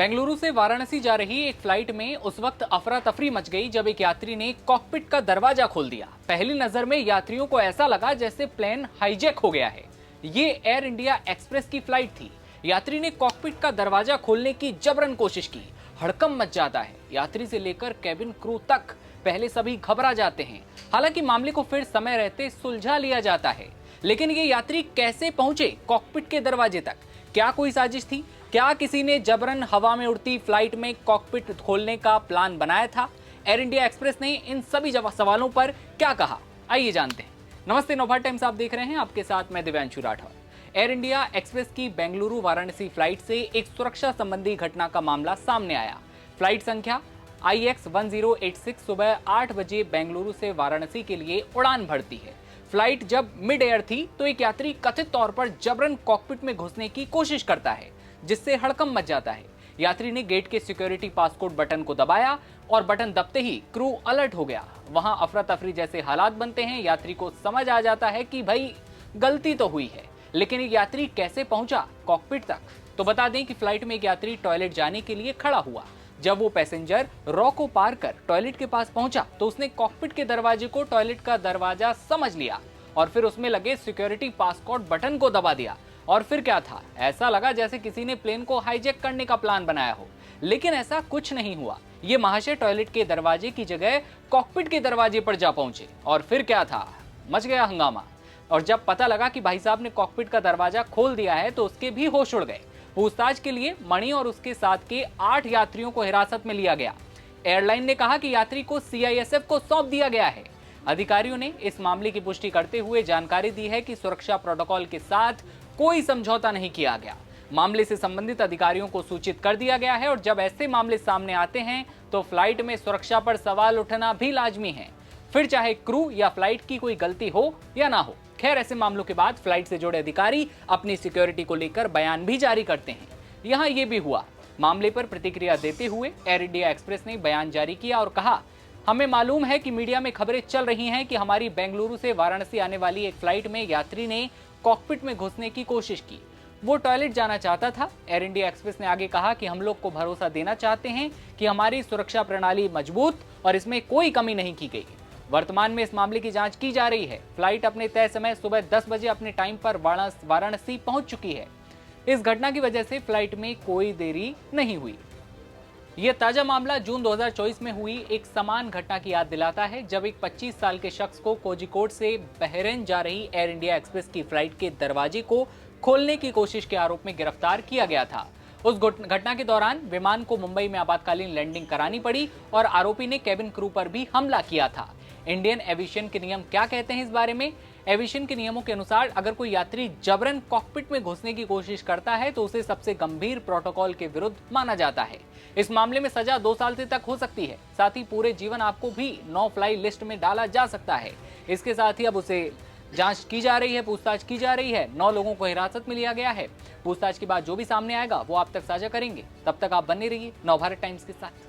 बेंगलुरु से वाराणसी जा रही एक फ्लाइट में उस वक्त अफरा तफरी मच गई जब एक यात्री ने कॉकपिट का दरवाजा खोल दिया। पहली नजर में यात्रियों को ऐसा लगा जैसे प्लेन हाईजैक हो गया है। ये एयर इंडिया एक्सप्रेस की फ्लाइट थी। यात्री ने कॉकपिट का दरवाजा खोलने की जबरन कोशिश की। हड़कंप मच जाता है। यात्री से लेकर केबिन क्रू तक पहले सभी घबरा जाते हैं। हालांकि मामले को फिर समय रहते सुलझा लिया जाता है। लेकिन ये यात्री कैसे पहुंचे कॉकपिट के दरवाजे तक? क्या कोई साजिश थी? क्या किसी ने जबरन हवा में उड़ती फ्लाइट में कॉकपिट खोलने का प्लान बनाया था? एयर इंडिया एक्सप्रेस ने इन सभी सवालों पर क्या कहा, आइए जानते हैं। नमस्ते, नवभारत टाइम्स आप देख रहे हैं, आपके साथ मैं Divyanshu Rathore. Air India express की बेंगलुरु वाराणसी फ्लाइट से एक सुरक्षा संबंधी घटना का मामला सामने आया। फ्लाइट संख्या IX1086 सुबह 8 बजे बेंगलुरु से वाराणसी के लिए उड़ान भरती है। फ्लाइट जब मिड एयर थी तो एक यात्री कथित तौर पर जबरन कॉकपिट में घुसने की कोशिश करता है, जिससे हड़कंप मच जाता है। यात्री ने गेट के सिक्योरिटी पासकोड बटन को दबाया और बटन दबते ही क्रू अलर्ट हो गया। वहां अफरा तफरी जैसे हालात बनते हैं। यात्री को समझ आ जाता है कि भाई गलती तो हुई है, लेकिन एक यात्री कैसे पहुंचा कॉकपिट तक? तो बता दें कि फ्लाइट में एक यात्री टॉयलेट जाने के लिए खड़ा हुआ। जब वो पैसेंजर रॉ को पार कर टॉयलेट के पास पहुंचा तो उसने कॉकपिट के दरवाजे को टॉयलेट का दरवाजा समझ लिया और फिर उसमें लगे सिक्योरिटी पासकोड बटन को दबा दिया। और फिर क्या था, ऐसा लगा जैसे किसी ने प्लेन को हाईजैक करने का प्लान बनाया हो। लेकिन ऐसा कुछ नहीं हुआ। ये महाशय टॉयलेट के दरवाजे की जगह कॉकपिट के दरवाजे पर जा पहुंचे और फिर क्या था, मच गया हंगामा। और जब पता लगा कि भाई साहब ने कॉकपिट का दरवाजा खोल दिया है तो उसके भी होश उड़ गए। पूछताछ के लिए मणि और उसके साथ के 8 यात्रियों को हिरासत में लिया गया। एयरलाइन ने कहा कि यात्री को CISF को सौंप दिया गया है। अधिकारियों ने इस मामले की पुष्टि करते हुए जानकारी दी है कि सुरक्षा प्रोटोकॉल के साथ कोई समझौता नहीं किया गया। मामले से संबंधित अधिकारियों को सूचित कर दिया गया है और जब ऐसे मामले सामने आते हैं तो फ्लाइट में सुरक्षा पर सवाल उठना भी लाजमी है, फिर चाहे क्रू या फ्लाइट की कोई गलती हो या ना हो। खैर, ऐसे मामलों के बाद फ्लाइट से जुड़े अधिकारी अपनी सिक्योरिटी को लेकर बयान भी जारी करते हैं। यहाँ ये भी हुआ। मामले पर प्रतिक्रिया देते हुए एयर इंडिया एक्सप्रेस ने बयान जारी किया और कहा, हमें मालूम है कि मीडिया में खबरें चल रही हैं कि हमारी बेंगलुरु से वाराणसी आने वाली एक फ्लाइट में यात्री ने कॉकपिट में घुसने की कोशिश की। वो टॉयलेट जाना चाहता था। एयर इंडिया एक्सप्रेस ने आगे कहा कि हम लोग को भरोसा देना चाहते हैं कि हमारी सुरक्षा प्रणाली मजबूत और इसमें कोई कमी नहीं की गई। वर्तमान में इस मामले की जांच की जा रही है। फ्लाइट अपने तय समय सुबह 10 बजे अपने टाइम पर वाराणसी पहुंच चुकी है। इस घटना की वजह से फ्लाइट में कोई देरी नहीं हुई। यह ताजा मामला जून 2024 में हुई एक समान घटना की याद दिलाता है, जब एक 25 साल के शख्स को कोझिकोड से बहरीन जा रही एयर इंडिया एक्सप्रेस की फ्लाइट के दरवाजे को खोलने की कोशिश के आरोप में गिरफ्तार किया गया था। उस घटना के दौरान विमान को मुंबई में आपातकालीन लैंडिंग करानी पड़ी और आरोपी ने केबिन क्रू पर भी हमला किया था। इंडियन एविएशन के नियम क्या कहते हैं इस बारे में? एविएशन के नियमों के अनुसार अगर कोई यात्री जबरन कॉकपिट में घुसने की कोशिश करता है तो उसे सबसे गंभीर प्रोटोकॉल के विरुद्ध माना जाता है। इस मामले में सजा 2 साल से तक हो सकती है। साथ ही पूरे जीवन आपको भी नो फ्लाई लिस्ट में डाला जा सकता है। इसके साथ ही अब उसे जांच की जा रही है, पूछताछ की जा रही है। 9 लोगों को हिरासत में लिया गया है। पूछताछ के बाद जो भी सामने आएगा वो आप तक साझा करेंगे। तब तक आप बने रहिए नवभारत टाइम्स के साथ।